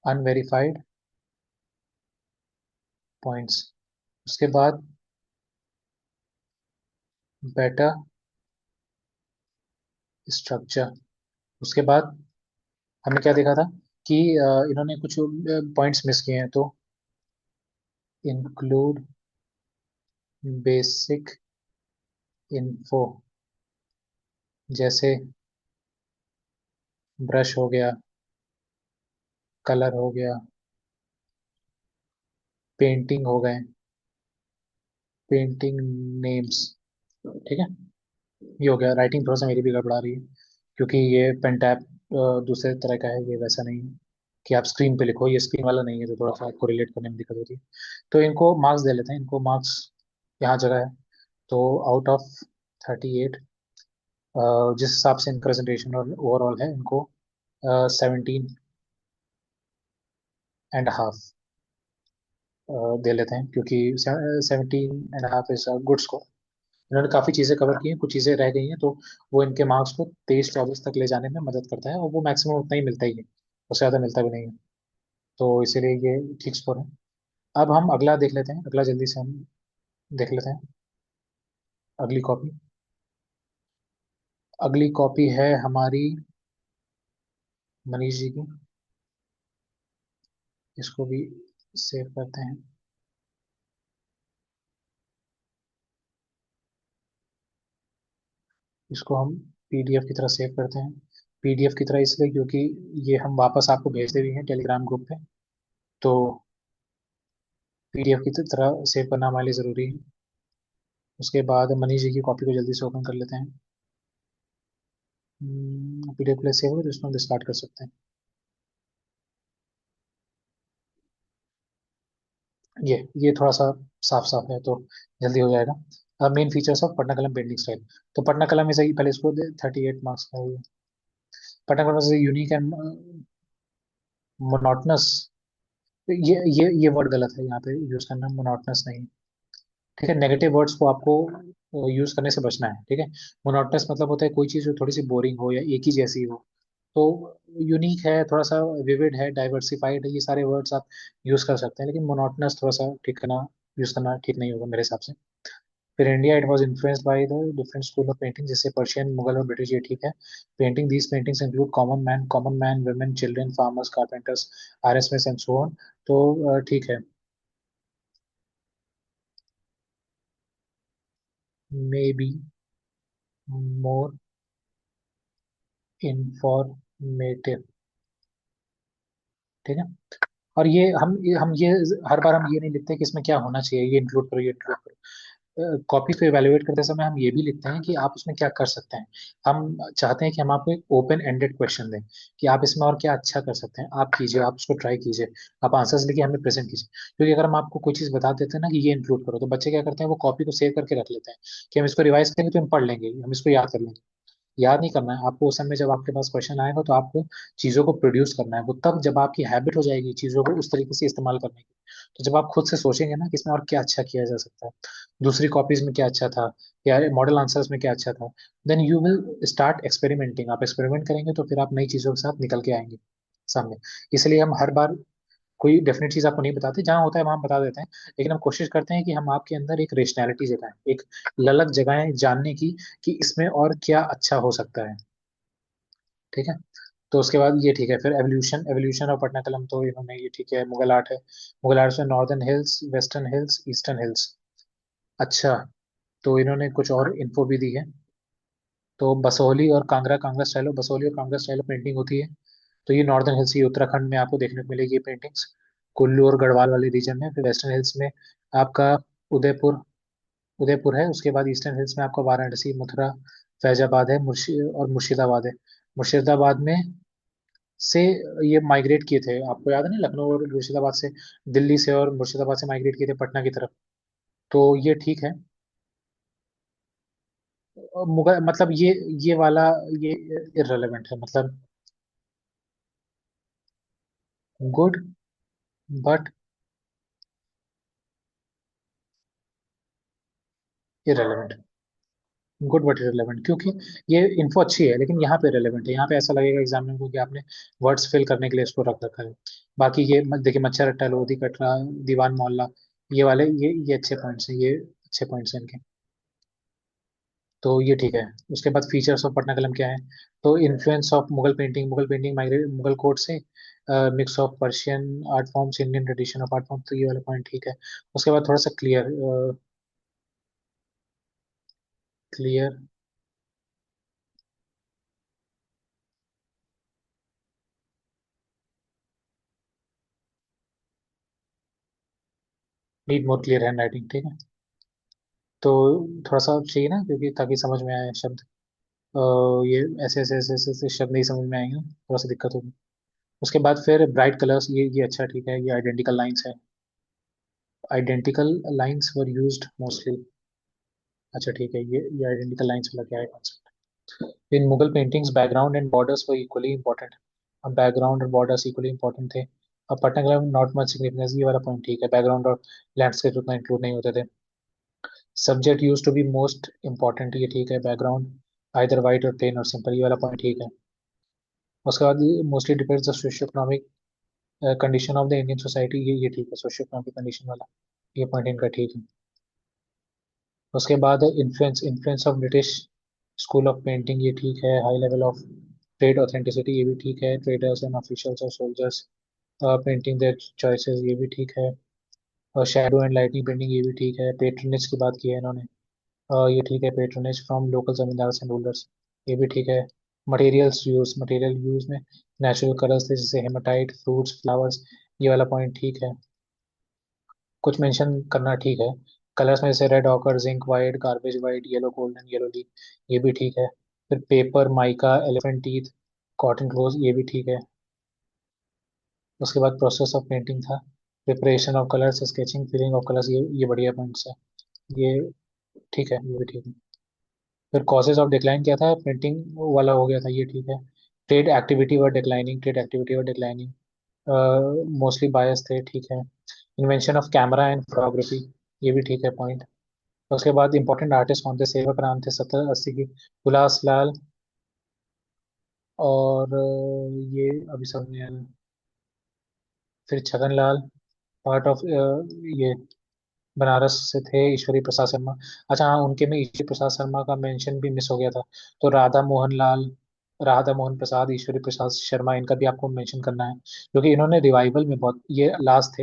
अनवेरिफाइड पॉइंट्स। उसके बाद बेटर स्ट्रक्चर। उसके बाद हमने क्या देखा था कि इन्होंने कुछ पॉइंट्स मिस किए हैं, तो इंक्लूड बेसिक इन्फो, जैसे ब्रश हो गया, कलर हो गया, पेंटिंग हो गए, पेंटिंग नेम्स, ठीक है। ये हो गया। राइटिंग थोड़ा सा मेरी भी गड़बड़ा रही है क्योंकि ये पेन टैप दूसरे तरह का है, ये वैसा नहीं है कि आप स्क्रीन पे लिखो, ये स्क्रीन वाला नहीं है, तो थोड़ा सा आपको रिलेट करने में दिक्कत होती है। तो इनको मार्क्स दे लेते हैं, इनको मार्क्स यहाँ जगह है। तो आउट ऑफ 38, जिस हिसाब से इनका प्रेजेंटेशन और ओवरऑल है, इनको 17.5 दे लेते हैं, क्योंकि 17.5 इज गुड स्कोर। इन्होंने काफ़ी चीज़ें कवर की हैं, कुछ चीज़ें रह गई हैं, तो वो इनके मार्क्स को 23-24 तक ले जाने में मदद करता है, और वो मैक्सिमम उतना ही मिलता ही है, उससे ज़्यादा मिलता भी नहीं है। तो इसीलिए ये ठीक स्कोर है। अब हम अगला देख लेते हैं, अगला जल्दी से हम देख लेते हैं। अगली कॉपी, अगली कॉपी है हमारी मनीष जी की, इसको भी सेव करते हैं। इसको हम पीडीएफ की तरह सेव करते हैं। पीडीएफ की तरह इसलिए क्योंकि ये हम वापस आपको भेजते भी हैं टेलीग्राम ग्रुप पे, तो पीडीएफ की तरह सेव करना हमारे लिए ज़रूरी है। उसके बाद मनीष जी की कॉपी को जल्दी से ओपन कर लेते हैं। पीडीएफ के लिए सेव हो तो इसको हम स्टार्ट कर सकते हैं। ये थोड़ा सा साफ साफ है तो जल्दी हो जाएगा। मेन फीचर्स ऑफ पटना कलम पेंटिंग स्टाइल। तो पटना कलम में से पहले इसको 38 मार्क्स का है ये। पटना कलम से यूनिक एंड मोनोटनस। ये वर्ड गलत है, यहाँ पे यूज करना मोनोटनस नहीं। ठीक है, नेगेटिव वर्ड्स को आपको यूज करने से बचना है। ठीक है, मोनोटनस मतलब होता है कोई चीज जो थोड़ी सी बोरिंग हो या एक ही जैसी हो। तो यूनिक है, थोड़ा सा विविड है, डाइवर्सिफाइड है, ये सारे वर्ड्स आप यूज कर सकते हैं, लेकिन मोनोटनस थोड़ा सा ठीक करना, यूज करना ठीक नहीं होगा मेरे हिसाब से। फिर India it was influenced by the different school of painting, जैसे पर्शियन, मुगल और ब्रिटिश, ये ठीक है। Painting these paintings include common man, women, children, farmers, carpenters, artist and so on. तो ठीक है। May be more informative. ठीक है। और ये हर बार हम ये नहीं लिखते कि इसमें क्या होना चाहिए, ये इंक्लूड करो, ये इंक्लूड करो। कॉपी को इवेलुएट करते समय हम ये भी लिखते हैं कि आप उसमें क्या कर सकते हैं। हम चाहते हैं कि हम आपको एक ओपन एंडेड क्वेश्चन दें कि आप इसमें और क्या अच्छा कर सकते हैं, आप कीजिए, आप उसको ट्राई कीजिए, आप आंसर्स लेके हमें प्रेजेंट कीजिए। क्योंकि अगर हम आपको कोई चीज़ बता देते हैं ना कि ये इंक्लूड करो, तो बच्चे क्या करते हैं, वो कॉपी को सेव करके रख लेते हैं कि हम इसको रिवाइज करेंगे तो हम पढ़ लेंगे, हम इसको याद कर लेंगे। याद नहीं करना है आपको, उस समय जब आपके पास क्वेश्चन आएगा तो आपको चीजों को प्रोड्यूस करना है, वो तब जब आपकी हैबिट हो जाएगी चीजों को उस तरीके से इस्तेमाल करने की। तो जब आप खुद से सोचेंगे ना कि इसमें और क्या अच्छा किया जा सकता है, दूसरी कॉपीज में क्या अच्छा था, या मॉडल आंसर्स में क्या अच्छा था, then you will start experimenting. आप एक्सपेरिमेंट करेंगे तो फिर आप नई चीजों के साथ निकल के आएंगे सामने। इसलिए हम हर बार कोई डेफिनेट चीज आपको नहीं बताते, जहाँ होता है वहां बता देते हैं, लेकिन हम कोशिश करते हैं कि हम आपके अंदर एक रेशनैलिटी जगाएं, एक ललक जगाएं जानने की कि इसमें और क्या अच्छा हो सकता है। ठीक है। तो उसके बाद ये ठीक है, फिर एवोल्यूशन एवोल्यूशन ऑफ पटना कलम, तो इन्होंने ये ठीक है, मुगल आर्ट है। मुगल आर्ट में northern hills, western hills, eastern hills. अच्छा, तो इन्होंने कुछ और इन्फो भी दी है। तो बसोहली और कांगड़ा, बसोहली और कांगड़ा स्टाइल पेंटिंग होती है। तो ये नॉर्दर्न हिल्स, ये उत्तराखंड में आपको देखने को मिलेगी ये पेंटिंग्स, कुल्लू और गढ़वाल वाले रीजन में। फिर वेस्टर्न हिल्स में आपका उदयपुर उदयपुर है। उसके बाद ईस्टर्न हिल्स में आपका वाराणसी, मथुरा, फैजाबाद है, मुर्शिदाबाद है। मुर्शिदाबाद में से ये माइग्रेट किए थे, आपको याद है ना, लखनऊ और मुर्शिदाबाद से, दिल्ली से और मुर्शिदाबाद से माइग्रेट किए थे पटना की तरफ। तो ये ठीक है। और मुगल मतलब ये वाला, ये इररेलेवेंट है, मतलब good but irrelevant. Good but irrelevant क्योंकि ये इन्फो अच्छी है, लेकिन यहाँ पे इररेलेवेंट है। यहाँ पे ऐसा लगेगा एग्जामिनर को कि आपने वर्ड्स फिल करने के लिए इसको रख रखा है। बाकी ये देखिए, मच्छर अट्टा, लोधी कटरा, दीवान मोहल्ला, ये वाले ये अच्छे पॉइंट्स हैं, ये अच्छे पॉइंट्स हैं इनके। तो ये ठीक है। उसके बाद फीचर्स ऑफ पटना कलम क्या है। तो influence of Mughal painting migrate Mughal court से, mix of Persian art forms, Indian tradition of art form, तो ये वाला पॉइंट ठीक है। उसके बाद थोड़ा सा clear clear need more clear hand writing. ठीक है, तो थोड़ा सा चाहिए ना, क्योंकि ताकि समझ में आए शब्द। ये ऐसे शब्द नहीं समझ में आएंगे ना, थोड़ा सा दिक्कत होगी। उसके बाद फिर ब्राइट कलर्स, ये अच्छा ठीक है, ये आइडेंटिकल लाइंस है। Identical lines were used mostly. अच्छा ठीक है, ये आइडेंटिकल लाइंस वाला क्या है। In Mughal paintings background and borders were equally important. अब बैकग्राउंड और बॉर्डर्स इक्वली इंपॉर्टेंट थे। अब पटना कलम नॉट मच सिग्निफिकेंस, ये वाला पॉइंट ठीक है, बैकग्राउंड और लैंडस्केप उतना इंक्लूड नहीं होते थे। Subject use to be most important, ये ठीक है, बैकग्राउंड आइदर वाइट और प्लेन और सिंपल, ये वाला पॉइंट ठीक है। उसके बाद mostly depends the socio economic condition of the Indian society, ये ठीक है, सोशियो इकोनॉमिक कंडीशन वाला ये पॉइंट इनका ठीक है। उसके बाद influence influence of British school of painting, ये ठीक है। High level of trade authenticity, ये भी ठीक है। ट्रेडर्स एंड ऑफिशियल्स और सोल्जर्स पेंटिंग देयर चॉइसेस, ये भी ठीक है। और शेडो एंड लाइटिंग पेंटिंग, ये भी ठीक है। पेट्रनेज की बात की है इन्होंने, ये ठीक है, patronage from local zamindars and rulers, ये भी ठीक है। मटेरियल यूज में नेचुरल कलर्स थे, जैसे हेमाटाइट, फ्रूट्स, फ्लावर्स। ये वाला पॉइंट ठीक है, कुछ मेंशन करना ठीक है। कलर्स में जैसे red ochre, zinc white, garbage white, yellow golden, yellow leaf, ये भी ठीक है। फिर paper, mica, elephant teeth, cotton cloths, ये भी ठीक है। उसके बाद प्रोसेस ऑफ पेंटिंग था, preparation of colours, sketching, filling of colours, ये बढ़िया पॉइंट्स है। ये ठीक है, ये भी ठीक है। फिर कॉजेज ऑफ डिक्लाइन क्या था, प्रिंटिंग वाला हो गया था, ये ठीक है। ट्रेड एक्टिविटी वर डिक्लाइनिंग, मोस्टली बायस थे, ठीक है। Invention of camera and photography, ये भी ठीक है पॉइंट। उसके बाद इंपॉर्टेंट आर्टिस्ट कौन थे, सेवक राम थे 1780 की, हुलास लाल, और ये अभी समझ नहीं आ रहा। फिर छगन लाल, पार्ट ऑफ ये बनारस से थे, ईश्वरी प्रसाद शर्मा। अच्छा हाँ, उनके में ईश्वरी प्रसाद शर्मा का मेंशन भी मिस हो गया था। तो राधा मोहन प्रसाद, ईश्वरी प्रसाद शर्मा, इनका भी आपको मेंशन करना है, क्योंकि इन्होंने रिवाइवल में बहुत, ये लास्ट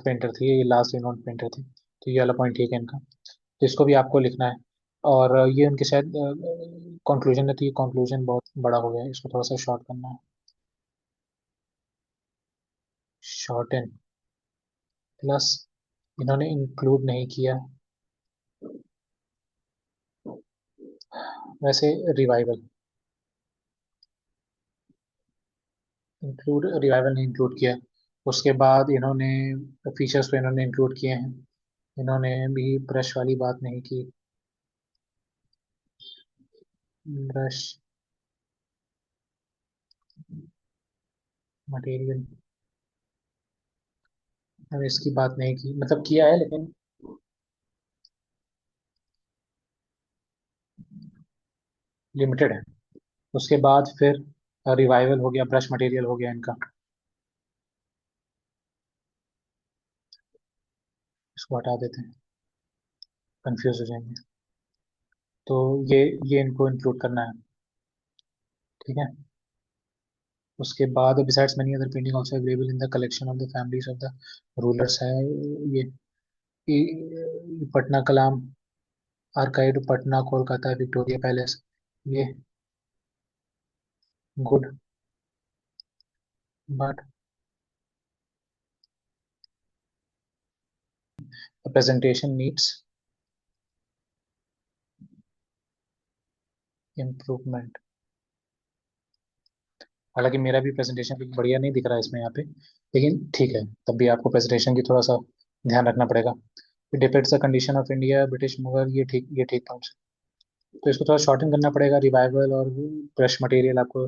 पेंटर थे, ये लास्ट रिनोन पेंटर थे, तो ये वाला पॉइंट ठीक है इनका। तो इसको भी आपको लिखना है। और ये उनके शायद कंक्लूजन है, तो ये कंक्लूजन बहुत बड़ा हो गया है, इसको थोड़ा सा शॉर्ट करना है। शॉर्ट एंड प्लस, इन्होंने इंक्लूड नहीं किया वैसे, रिवाइवल रिवाइवल ने इंक्लूड किया। उसके बाद इन्होंने फीचर्स को इन्होंने इंक्लूड किए हैं, इन्होंने भी ब्रश वाली बात नहीं की। ब्रश मटेरियल, इन्होंने इसकी बात नहीं की, मतलब किया है लेकिन लिमिटेड है। उसके बाद फिर रिवाइवल हो गया, ब्रश मटेरियल हो गया इनका, इसको हटा देते हैं, कंफ्यूज हो जाएंगे। तो ये इनको इंक्लूड करना है, ठीक है। उसके बाद besides many other painting also available in the collection of the families of the rulers है, ये Patna Kalam archive, Patna, Kolkata, Victoria palace, ये good, but presentation needs improvement. हालांकि मेरा भी प्रेजेंटेशन कुछ बढ़िया नहीं दिख रहा है इसमें यहाँ पे, लेकिन ठीक है, तब भी आपको प्रेजेंटेशन की थोड़ा सा ध्यान रखना पड़ेगा। Depicts the condition of India, British Mughal, ये ठीक पॉइंट्स। तो इसको थोड़ा शॉर्टन करना पड़ेगा, रिवाइवल और ब्रश मटेरियल आपको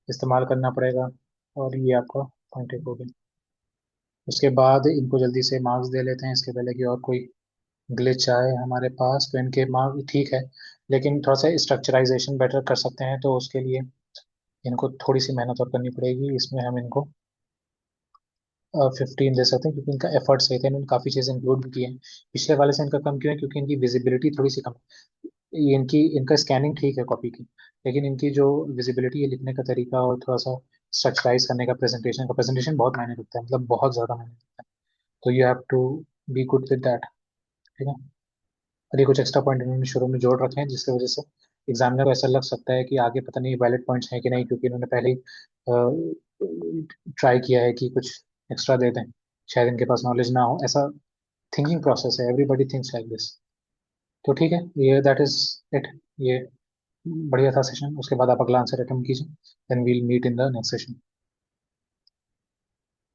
इस्तेमाल करना पड़ेगा, और ये आपका पॉइंट एक हो गया। उसके बाद इनको जल्दी से मार्क्स दे लेते हैं, इसके पहले कि और कोई ग्लिच आए हमारे पास। तो इनके मार्क्स ठीक है, लेकिन थोड़ा सा स्ट्रक्चराइजेशन बेटर कर सकते हैं, तो उसके लिए इनको थोड़ी सी मेहनत और करनी पड़ेगी। इसमें हम इनको 15 दे सकते हैं, क्योंकि इनका एफर्ट सही था, इन्होंने काफ़ी चीज़ें इंक्लूड भी की हैं। पिछले वाले से इनका कम क्यों है, क्योंकि इनकी विजिबिलिटी थोड़ी सी कम है। ये इनका स्कैनिंग ठीक है कॉपी की, लेकिन इनकी जो विजिबिलिटी है, लिखने का तरीका और थोड़ा सा स्ट्रक्चराइज करने का, प्रेजेंटेशन बहुत मायने रखता है, मतलब बहुत ज़्यादा मायने रखता है। तो you have to be good with that, ठीक है। और ये कुछ एक्स्ट्रा पॉइंट इन्होंने शुरू में जोड़ रखे हैं, जिसकी वजह से एग्जामिनर को ऐसा लग सकता है कि आगे पता नहीं वैलिड पॉइंट्स हैं कि नहीं, क्योंकि इन्होंने पहले ही ट्राई किया है कि कुछ एक्स्ट्रा दे दें, शायद इनके पास नॉलेज ना हो, ऐसा थिंकिंग प्रोसेस है, एवरीबडी थिंक्स लाइक दिस। तो ठीक है, ये दैट इज इट। ये बढ़िया था सेशन। उसके बाद आप अगला आंसर अटेम्प्ट कीजिए, then we'll meet in the next session.